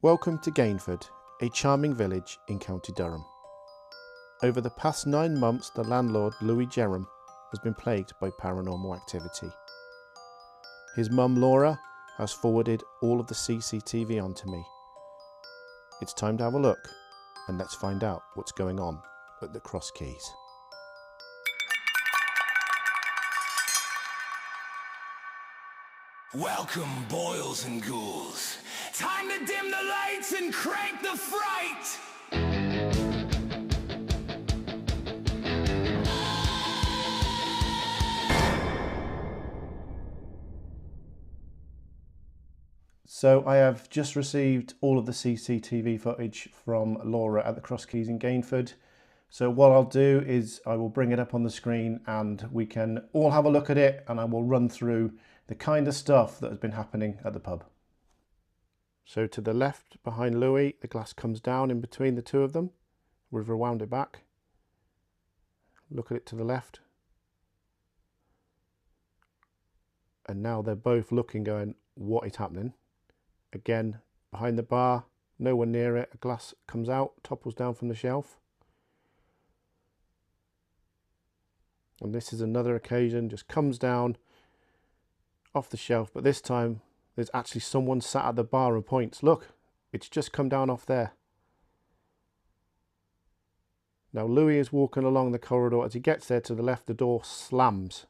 Welcome to Gainford, a charming village in County Durham. Over the past 9 months, the landlord, Louis Jerram, has been plagued by paranormal activity. His mum, Laura, has forwarded all of the CCTV onto me. It's time to have a look, and let's find out what's going on at the Cross Keys. Welcome, boils and ghouls. Time to dim the lights and crank the fright! So I have just received all of the CCTV footage from Laura at the Cross Keys in Gainford. So what I'll do is I will bring it up on the screen and we can all have a look at it, and I will run through the kind of stuff that has been happening at the pub. So to the left behind Louis, the glass comes down in between the two of them. We've rewound it back. Look at it to the left. And now they're both looking, going, what is happening? Again, behind the bar, no one near it, a glass comes out, topples down from the shelf. And this is another occasion, just comes down off the shelf, but this time there's actually someone sat at the bar and points, look, it's just come down off there. Now Louis is walking along the corridor. As he gets there, to the left, the door slams.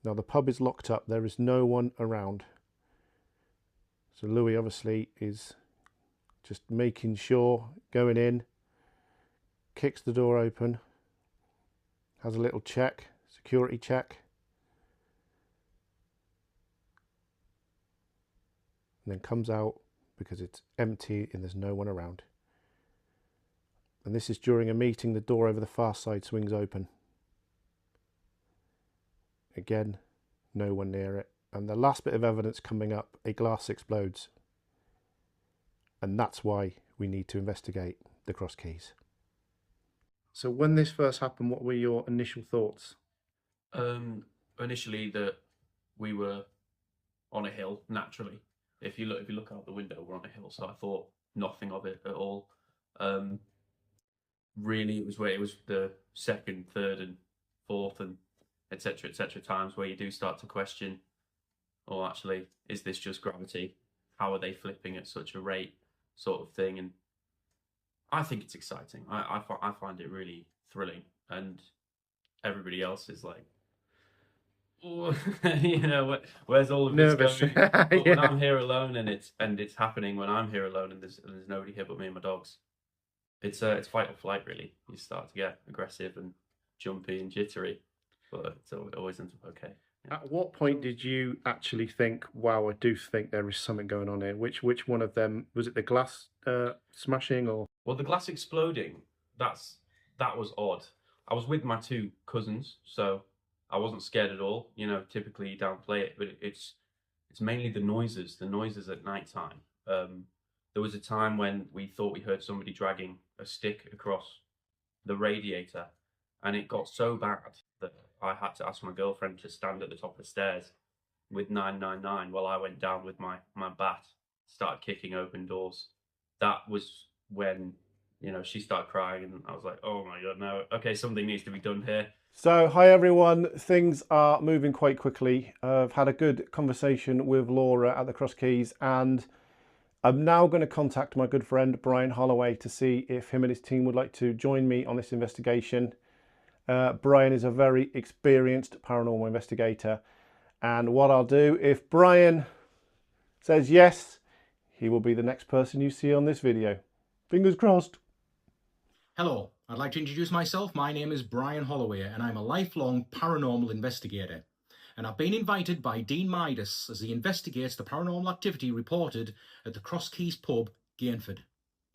Now the pub is locked up, there is no one around. So Louis obviously is just making sure, going in, kicks the door open, has a little check, security check. And then comes out because it's empty and there's no one around. And this is during a meeting. The door over the far side swings open. Again, no one near it. And the last bit of evidence coming up, a glass explodes. And that's why we need to investigate the Cross Keys. So when this first happened, what were your initial thoughts? Initially that we were on a hill, naturally. If you look out the window, we're on a hill, so I thought nothing of it at all. Really, it was the second, third, and fourth, and etc. times where you do start to question, oh, actually, is this just gravity? How are they flipping at such a rate, sort of thing? And I think it's exciting. I find it really thrilling, and everybody else is like, you know, where's all of this going? But Yeah. when I'm here alone, and it's happening when I'm here alone, and there's nobody here but me and my dogs, it's fight or flight, really. You start to get aggressive and jumpy and jittery, but it always ends up okay. Yeah. At what point did you actually think, wow, I do think there is something going on here? Which one of them, was it the glass smashing or? Well, the glass exploding, that was odd. I was with my two cousins, so I wasn't scared at all. You know, typically you downplay it, but it's mainly the noises at night time. There was a time when we thought we heard somebody dragging a stick across the radiator, and it got so bad that I had to ask my girlfriend to stand at the top of the stairs with 999 while I went down with my bat, started kicking open doors. That was when, you know, she started crying, and I was like, oh my God, no, okay, something needs to be done here. So, hi everyone, things are moving quite quickly. I've had a good conversation with Laura at the Cross Keys, and I'm now going to contact my good friend Brian Holloway to see if him and his team would like to join me on this investigation. Brian is a very experienced paranormal investigator, and what I'll do, if Brian says yes, he will be the next person you see on this video. Fingers crossed. Hello, I'd like to introduce myself. My name is Brian Holloway and I'm a lifelong paranormal investigator. And I've been invited by Dean Midas as he investigates the paranormal activity reported at the Cross Keys pub, Gainford.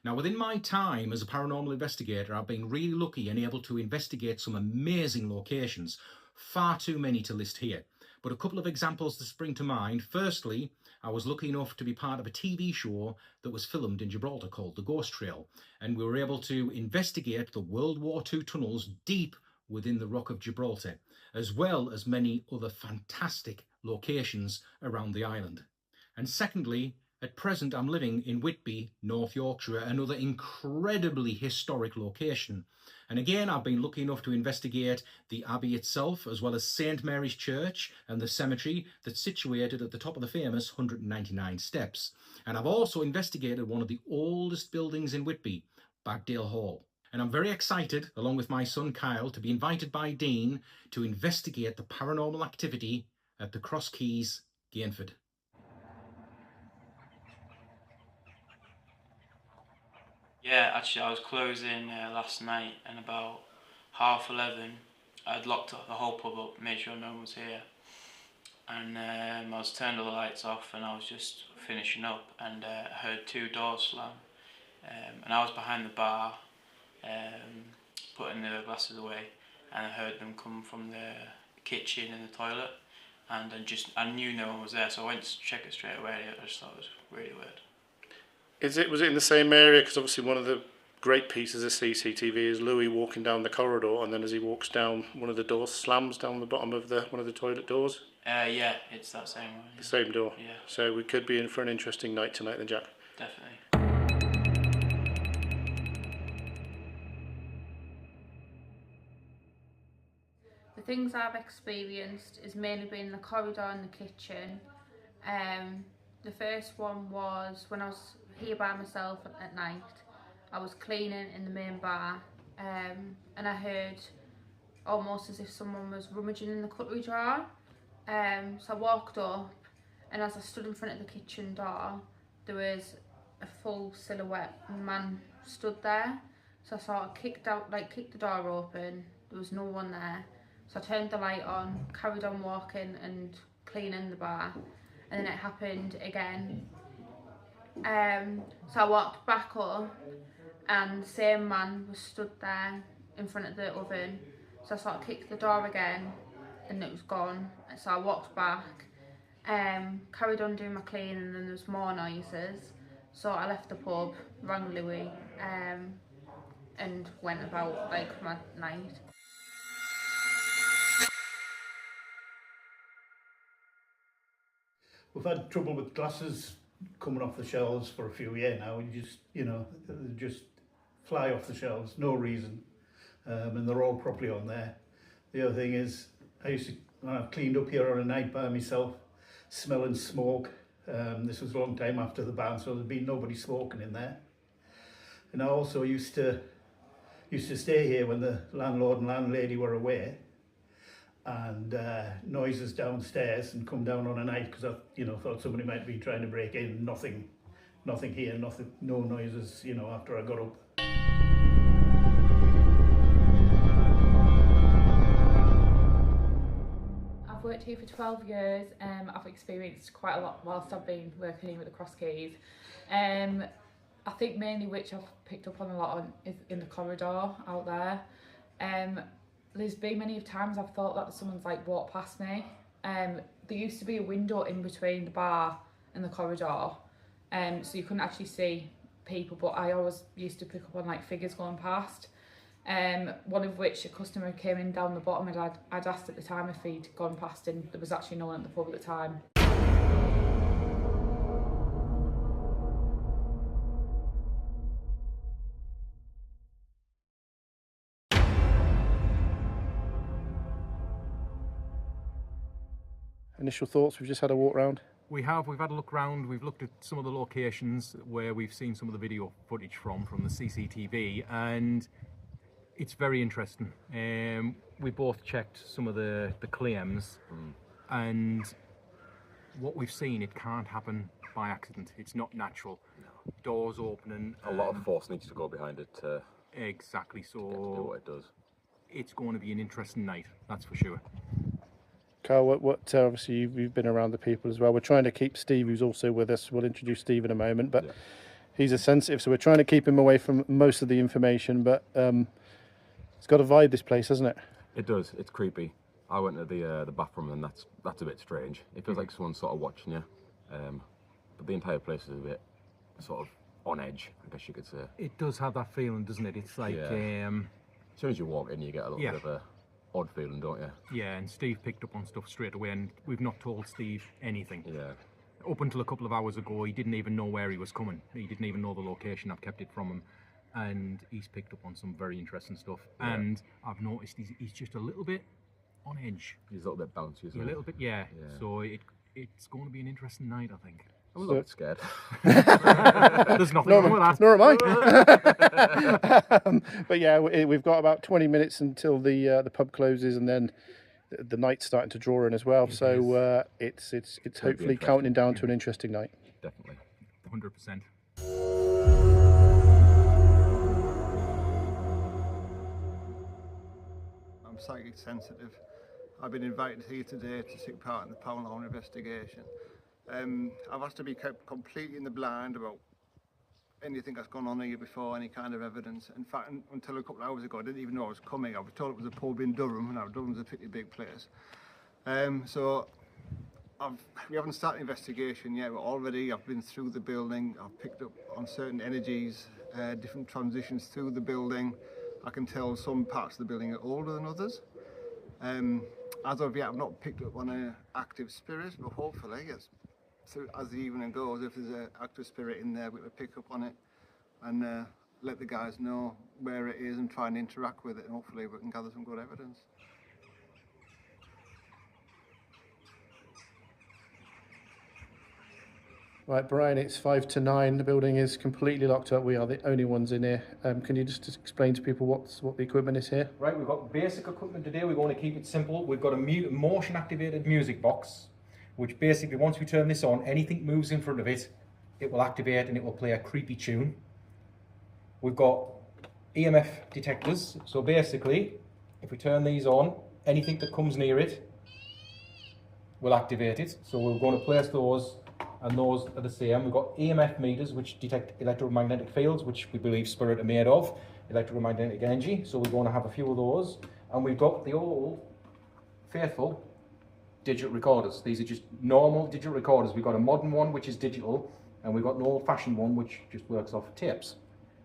Now, within my time as a paranormal investigator, I've been really lucky and able to investigate some amazing locations, far too many to list here. But a couple of examples that spring to mind. Firstly, I was lucky enough to be part of a TV show that was filmed in Gibraltar called The Ghost Trail, and we were able to investigate the World War II tunnels deep within the Rock of Gibraltar, as well as many other fantastic locations around the island. And secondly, At present, I'm living in Whitby, North Yorkshire, another incredibly historic location. And again, I've been lucky enough to investigate the Abbey itself, as well as St Mary's Church and the cemetery that's situated at the top of the famous 199 steps. And I've also investigated one of the oldest buildings in Whitby, Bagdale Hall. And I'm very excited, along with my son Kyle, to be invited by Dean to investigate the paranormal activity at the Cross Keys Gainford. Yeah, actually I was closing last night, and about 11:30 I'd locked up the whole pub up, made sure no one was here, and I was turned all the lights off and I was just finishing up, and I heard 2 doors slam, and I was behind the bar putting the glasses away, and I heard them come from the kitchen and the toilet, and I knew no one was there, so I went to check it straight away. I just thought it was really weird. Was it in the same area? Because obviously one of the great pieces of CCTV is Louis walking down the corridor, and then as he walks down, one of the doors slams down the bottom of one of the toilet doors. Yeah, it's that same one. Yeah. The same door. Yeah. So we could be in for an interesting night tonight then, Jack. Definitely. The things I've experienced is mainly been in the corridor and the kitchen. The first one was when I was here by myself at night. I was cleaning in the main bar, and I heard almost as if someone was rummaging in the cutlery drawer. So I walked up, and as I stood in front of the kitchen door, there was a full silhouette man stood there. So I sort of kicked the door open. There was no one there. So I turned the light on, carried on walking and cleaning the bar, and then it happened again. So I walked back up, and the same man was stood there in front of the oven. So I sort of kicked the door again, and it was gone. So I walked back, carried on doing my cleaning, and then there was more noises. So I left the pub, rang Louis, and went about my night. We've had trouble with glasses coming off the shelves for a few years now. They just fly off the shelves, no reason, and they're all properly on there. The other thing is, I've cleaned up here on a night by myself, smelling smoke. This was a long time after the ban, so there'd been nobody smoking in there. And I also used to stay here when the landlord and landlady were away, and noises downstairs, and come down on a night because I thought somebody might be trying to break in. Nothing here, no noises, after I got up. I've worked here for 12 years. I've experienced quite a lot whilst I've been working here with the Cross Keys. I think mainly which I've picked up on a lot on is in the corridor out there. There's been many times I've thought that someone's walked past me. There used to be a window in between the bar and the corridor, so you couldn't actually see people, but I always used to pick up on figures going past. One of which a customer came in down the bottom, and I'd asked at the time if he'd gone past, and there was actually no one at the pub at the time. Initial thoughts? We've just had a walk round. We've had a look round. We've looked at some of the locations where we've seen some of the video footage from the CCTV, and it's very interesting. We both checked some of the claims, and what we've seen, it can't happen by accident. It's not natural. No. Doors opening. A lot of force needs to go behind it to exactly. So to do what it does. It's going to be an interesting night, that's for sure. Carl, what obviously you've been around the people as well. We're trying to keep Steve, who's also with us. We'll introduce Steve in a moment, but he's a sensitive, so we're trying to keep him away from most of the information. But it's got a vibe, this place, hasn't it? It does. It's creepy. I went to the bathroom, and that's a bit strange. It feels like someone's sort of watching you, but the entire place is a bit sort of on edge, I guess you could say. It does have that feeling, doesn't it? It's like as soon as you walk in, you get a little bit of a odd feeling, don't you? Yeah, and Steve picked up on stuff straight away, and we've not told Steve anything. Yeah, up until a couple of hours ago, he didn't even know where he was coming. He didn't even know the location. I've kept it from him. And he's picked up on some very interesting stuff. Yeah. And I've noticed he's just a little bit on edge. He's a little bit bouncy, isn't he? A little bit, yeah. So it's going to be an interesting night, I think. I'm a little bit scared. There's nothing wrong with that. Nor am I. But yeah, we've got about 20 minutes until the pub closes, and then the night's starting to draw in as well. So it's hopefully counting down to an interesting night. Definitely. 100%. I'm psychic sensitive. I've been invited here today to take part in the paranormal investigation. I've asked to be kept completely in the blind about anything that's gone on here before, any kind of evidence. In fact, until a couple of hours ago, I didn't even know I was coming. I was told it was a pub in Durham, and now Durham's a pretty big place. So we haven't started investigation yet, but already I've been through the building. I've picked up on certain energies, different transitions through the building. I can tell some parts of the building are older than others. As of yet, I've not picked up on an active spirit, but hopefully, as the evening goes, if there's an active spirit in there, we'll pick up on it and let the guys know where it is and try and interact with it, and hopefully we can gather some good evidence. Right, Brian, it's 5 to 9. The building is completely locked up. We are the only ones in here. Can you just explain to people what the equipment is here? Right, we've got basic equipment today. We're going to keep it simple. We've got a motion-activated music box, which basically, once we turn this on, anything moves in front of it, it will activate and it will play a creepy tune. We've got EMF detectors. So basically, if we turn these on, anything that comes near it will activate it. So we're going to place those, and those are the same. We've got EMF meters, which detect electromagnetic fields, which we believe spirit are made of, electromagnetic energy. So we're going to have a few of those. And we've got the old faithful digital recorders. These are just normal digital recorders. We've got a modern one, which is digital, and we've got an old-fashioned one, which just works off tapes.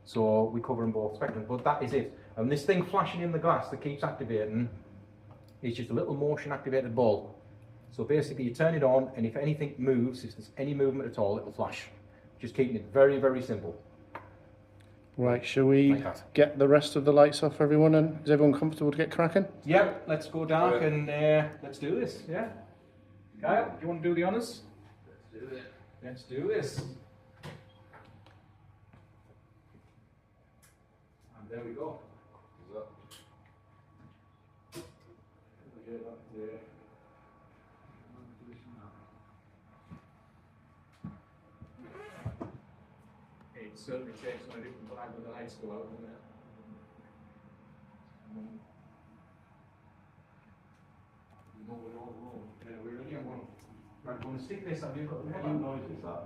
So we cover them both spectrums, but that is it. And this thing flashing in the glass that keeps activating is just a little motion-activated ball. So basically, you turn it on, and if anything moves, if there's any movement at all, it'll flash. Just keeping it very, very simple. Right, shall we get the rest of the lights off, everyone? And is everyone comfortable to get cracking? Yep, let's go dark and let's do this, yeah? Kyle, do you want to do the honours? Let's do it. Let's do this. And there we go. It certainly takes on a different vibe when the lights go out, doesn't it? Yeah, we're ready. Right, I'm going to stick this. Have you got the headlamp noise? Is that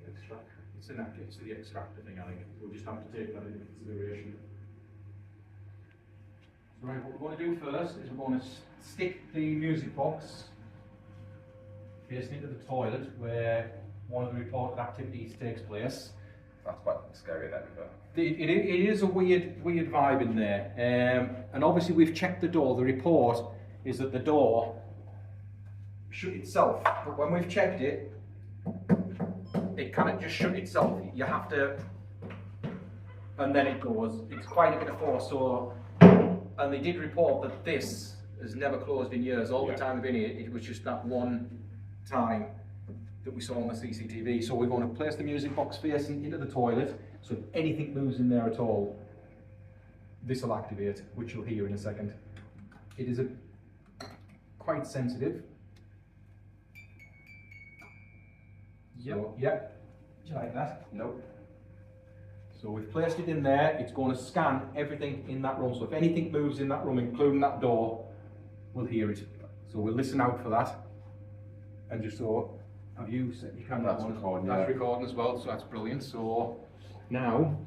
the extractor? It's the extractor thing, I think. We'll just have to take that into consideration. So, right, what we're going to do first is we're going to stick the music box facing into the toilet where one of the reported activities takes place. That's quite scary, that. It is a weird vibe in there, and obviously we've checked the door. The report is that the door shut itself, but when we've checked it, it can't just shut itself. You have to, and then it goes. It's quite a bit of force. So, and they did report that this has never closed in years. All the time we've been here, it was just that one time that we saw on the CCTV. So we're going to place the music box facing into the toilet, so if anything moves in there at all, this will activate, which you'll hear in a second. It is quite sensitive. Yep. So, yep. Do you like that? Nope. So we've placed it in there. It's going to scan everything in that room. So if anything moves in that room, including that door, we'll hear it. So we'll listen out for that. And just so, have you set your camera on? Recording, that's recording as well, so that's brilliant. So now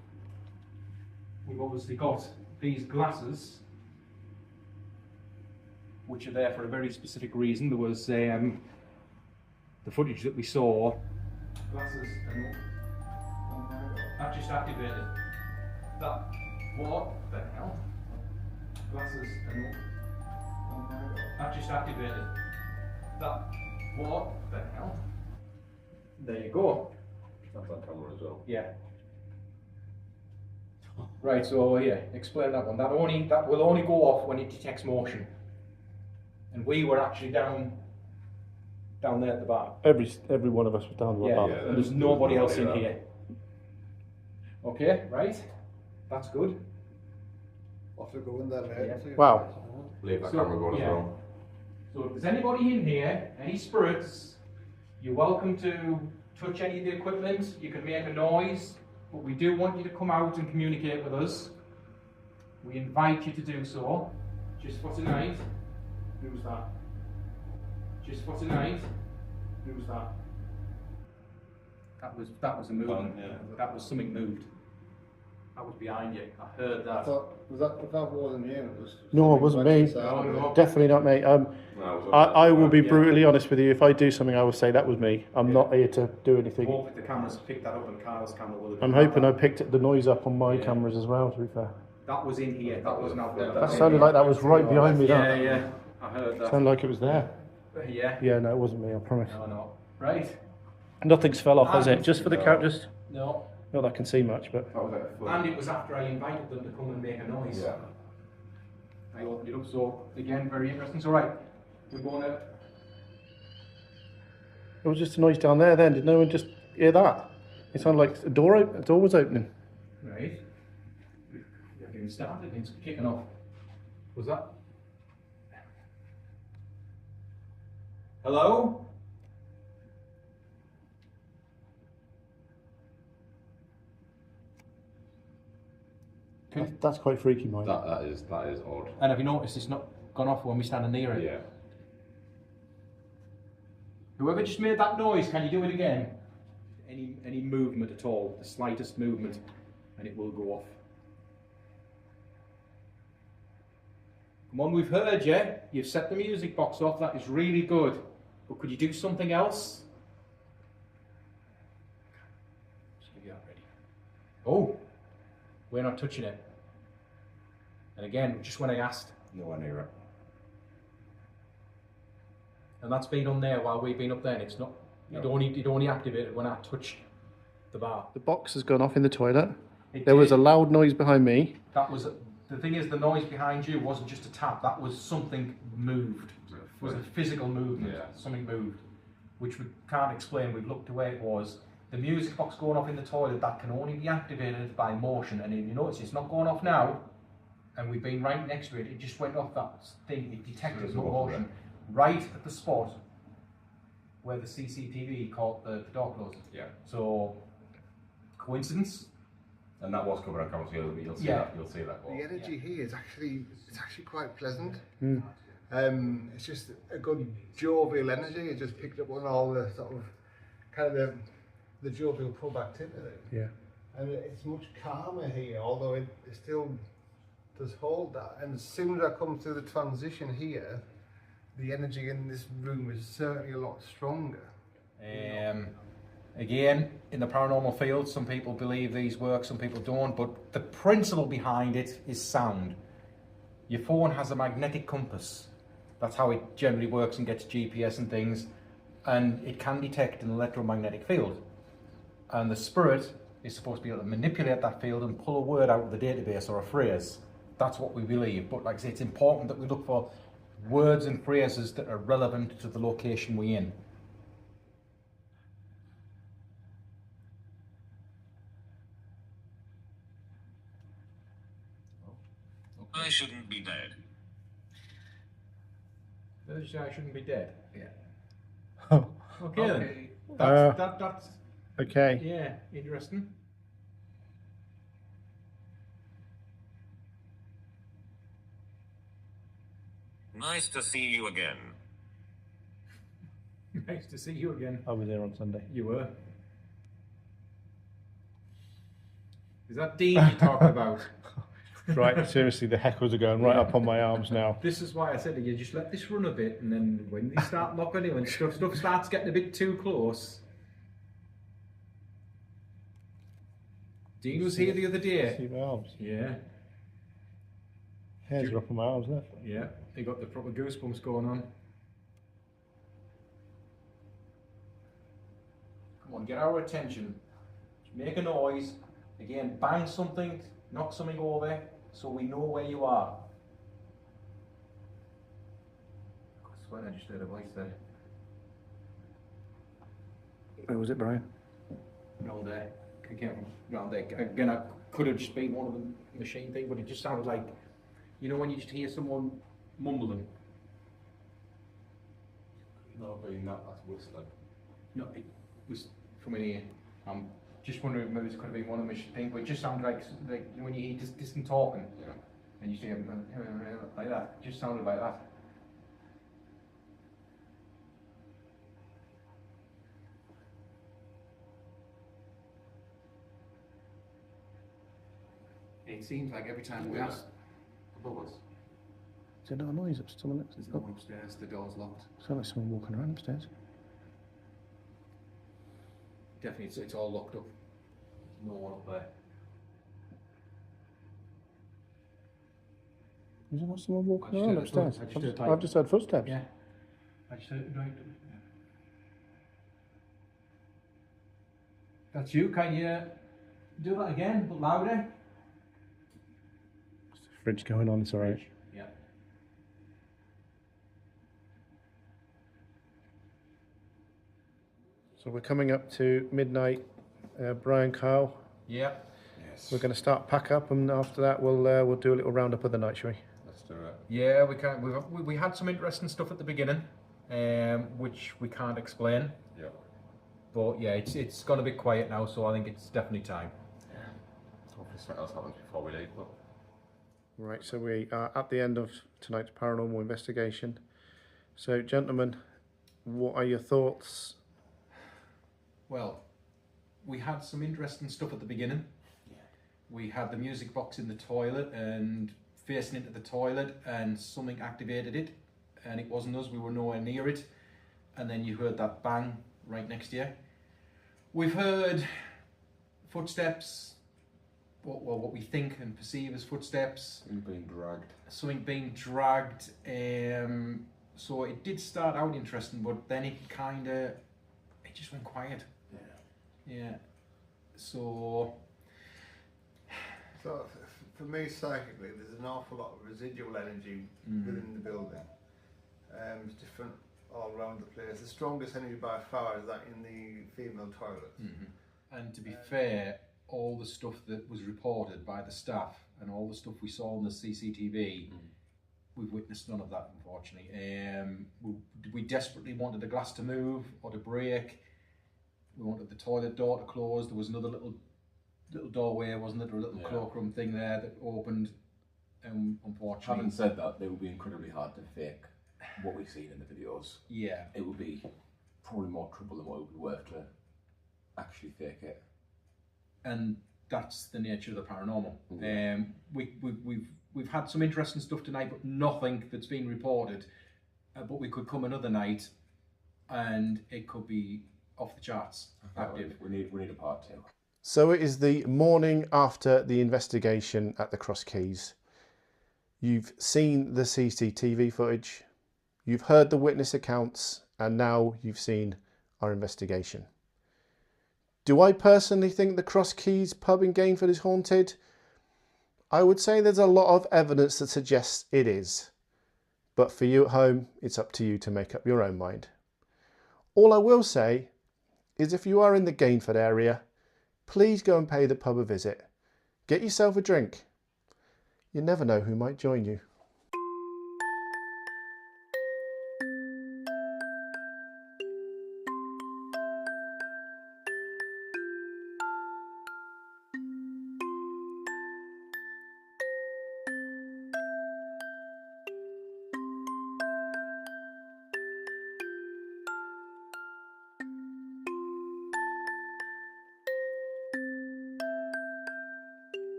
we've obviously got these glasses, which are there for a very specific reason. There was the footage that we saw. Glasses and that just activated. That what the hell? Glasses and that just activated. That What the hell? There you go. That's on camera as well. Yeah. Right, so yeah, explain that one. That will only go off when it detects motion. And we were actually down there at the bar. Every one of us was down the Yeah, bar. and there's nobody else in here. Okay, right. That's good. Off to go in there, mate. Wow. Leave that camera going as well. So if there's anybody in here, any spirits, you're welcome to touch any of the equipment. You can make a noise, but we do want you to come out and communicate with us. We invite you to do so. Just for tonight. Who's that? Just for tonight. Who's that? That was a movement. Yeah. That was something moved. That was behind you. I heard that. Was that wasn't you? It was No, it wasn't me. No. Definitely not me. I will be brutally honest with you. If I do something, I will say that was me. I'm not here to do anything. Hope if the cameras picked that up and Carl's camera will have I'm hoping I picked the noise up on my cameras as well, to be fair. That was in here. That wasn't out there. That sounded like that was right behind me. Yeah, That. yeah. I heard that. Sounded like it was there. Yeah. Yeah, no, it wasn't me, I promise. No. Right. Nothing's fell off, has it? Just for the count, just... No. Not that I can see much, but... And it was after I invited them to come and make a noise. Yeah. I opened it up, so again, very interesting. So right, we're going to... It was just a noise down there then. Did no one just hear that? It sounded like a door was opening. Right. You're getting started, it's kicking off. Was that? Hello? That's quite freaky, Mike. That is odd. And have you noticed it's not gone off when we stand near it? Yeah. Whoever just made that noise, can you do it again? Any movement at all, the slightest movement, and it will go off. Come on, we've heard you. You've set the music box off, that is really good. But could you do something else? Just give you that ready. Oh, we're not touching it. And again, just when I asked. Nowhere near it. And that's been on there while we've been up there, and it's not. It only activated when I touched the bar. The box has gone off in the toilet. It There was did. a loud noise behind me. That was the thing. Is the noise behind you wasn't just a tap. That was something moved. It was a physical movement. Yeah. Something moved, which we can't explain. We've looked to where it was. The music box going off in the toilet, that can only be activated by motion. And if you notice, it's not going off now. And we've been right next to it. It just went off that thing. It detected no motion. Right at the spot where the CCTV caught the door closed. Yeah. So, coincidence? And that was covered on camera, so you'll see Yeah. that. You'll see that. The energy here is actually quite pleasant. Mm. It's just a good jovial energy. It just picked up on all the sort of kind of the jovial pub activity. Yeah. And it's much calmer here, although it still does hold that. And as soon as I come through the transition here, the energy in this room is certainly a lot stronger. Again, in the paranormal field, some people believe these work, some people don't, but the principle behind it is sound. Your phone has a magnetic compass. That's how it generally works and gets GPS and things, and it can detect an electromagnetic field. And the spirit is supposed to be able to manipulate that field and pull a word out of the database or a phrase. That's what we believe. But like I say, it's important that we look for words and phrases that are relevant to the location we're in. I shouldn't be dead. I shouldn't be dead. Yeah. Oh. Okay then. That's Okay. yeah, interesting. Nice to see you again. Nice to see you again. I was there on Sunday. You were. Is that Dean you're talking about? Right, seriously, the heckles are going right up on my arms now. This is why I said to you, just let this run a bit, and then when they start knocking in, when stuff starts getting a bit too close. Dean was here the other day. See my arms. Yeah. Hairs are up on my arms, isn't it? Yeah. They got the proper goosebumps going on. Come on, get our attention. Make a noise. Again, bang something, knock something over, so we know where you are. I swear I just heard a voice there. Where was it, Brian? Round there. Again, round there. Again, I could have just been one of the machine thing, but it just sounded like, you know, when you just hear someone mumbling. No, being that's whistling. No, it was from in here. I'm just wondering if maybe it could have been one of the machine thing, but it just sounded like when you hear distant talking, Yeah. and you see like that. It just sounded like that. It seems like every time we ask Above us. Is there no noise upstairs? there's no one upstairs, the door's locked. Sounds like someone walking around upstairs. Definitely, it's all locked up. There's no one up there. Is there not someone walking I just around heard upstairs? I just heard I've just heard footsteps. Yeah. I just heard right. Yeah. That's you. Can you do that again, but louder? Fridge going on, it's alright. Yeah. So we're coming up to midnight, Brian, Kyle. Yeah. We're going to start pack up, and after that we'll do a little roundup of the night, shall we? Let's do it. Yeah, we can't. We had some interesting stuff at the beginning, which we can't explain. Yeah. But yeah, it's gone a bit quiet now, so I think it's definitely time. Hopefully something else happens before we leave. But Right, so we are at the end of tonight's paranormal investigation. So, gentlemen, what are your thoughts? Well, we had some interesting stuff at the beginning. Yeah. We had the music box in the toilet and facing into the toilet, and something activated it, and it wasn't us, we were nowhere near it. And then you heard that bang right next to you. We've heard footsteps, what we think and perceive as footsteps. being dragged. Something being dragged. So it did start out interesting, but then it just went quiet. Yeah. So for me, psychically, there's an awful lot of residual energy within the building. It's different all around the place. The strongest energy by far is that in the female toilets. And to be fair, all the stuff that was reported by the staff and all the stuff we saw on the CCTV, we've witnessed none of that, unfortunately. We desperately wanted the glass to move or to break. We wanted the toilet door to close. There was another little doorway, wasn't there? A little cloakroom thing there that opened. Unfortunately, Having said that, they would be incredibly hard to fake what we've seen in the videos. Yeah. It would be probably more trouble than what it would be worth to actually fake it. And that's the nature of the paranormal. We've had some interesting stuff tonight, but nothing that's been reported. But we could come another night, and it could be off the charts. Active. We need a part 2. So it is the morning after the investigation at the Cross Keys. You've seen the CCTV footage, you've heard the witness accounts, and now you've seen our investigation. Do I personally think the Cross Keys pub in Gainford is haunted? I would say there's a lot of evidence that suggests it is. But for you at home, it's up to you to make up your own mind. All I will say is if you are in the Gainford area, please go and pay the pub a visit. Get yourself a drink. You never know who might join you.